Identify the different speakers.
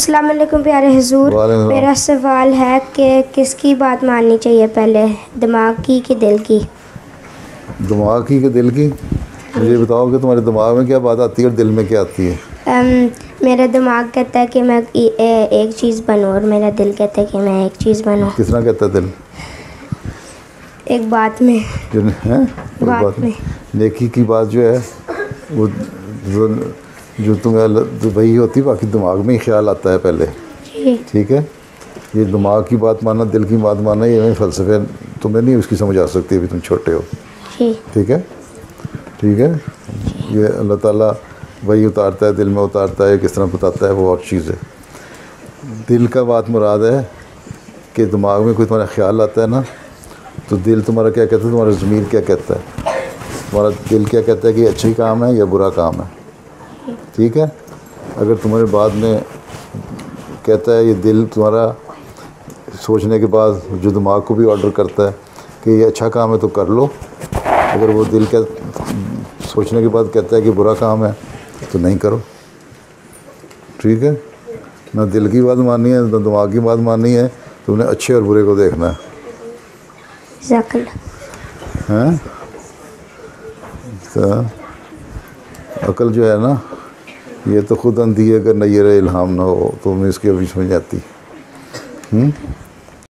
Speaker 1: अस्सलाम वालेकुम प्यारे हुजूर। मेरा सवाल है कि किसकी बात माननी चाहिए पहले, दिमाग की कि दिल की?
Speaker 2: दिमाग की कि दिल की? मुझे बताओ कि तुम्हारे दिमाग में क्या बात आती है और दिल में क्या आती है?
Speaker 1: मेरा दिमाग कहता है कि मैं एक चीज़ बनूं और मेरा दिल कहता है कि मैं एक चीज़ बनूं।
Speaker 2: किस तरह कहता है दिल?
Speaker 1: एक बात में
Speaker 2: है बात में नेकी की बात जो है वो जो तुम्हें वही होती, बाकी दिमाग में ही ख्याल आता है पहले। ठीक है, ये दिमाग की बात मानना, दिल की बात मानना, ये फ़लसफ़े तुम्हें नहीं उसकी समझ आ सकती, अभी तुम छोटे हो। ठीक है, ठीक है। ये अल्लाह ताला वही उतारता है, दिल में उतारता है, किस तरह बताता है वो और चीज़ है। दिल का बात मुराद है कि दिमाग में कोई तुम्हारा ख्याल आता है ना, तो दिल तुम्हारा क्या कहता है, तुम्हारा ज़मीर क्या कहता है, तुम्हारा दिल क्या कहता है कि अच्छा ही काम है या बुरा काम है। ठीक है, अगर तुम्हारे बाद में कहता है, ये दिल तुम्हारा सोचने के बाद जो दिमाग को भी ऑर्डर करता है कि ये अच्छा काम है तो कर लो, अगर वो दिल का सोचने के बाद कहता है कि बुरा काम है तो नहीं करो। ठीक है, ना दिल की बात माननी है ना दिमाग की बात माननी है, तुमने अच्छे और बुरे को देखना है। तो अकल जो है ना, ये तो खुद अंधी है, अगर नैयर इल्हाम ना हो तो हमें इसकी अभी समझ आती।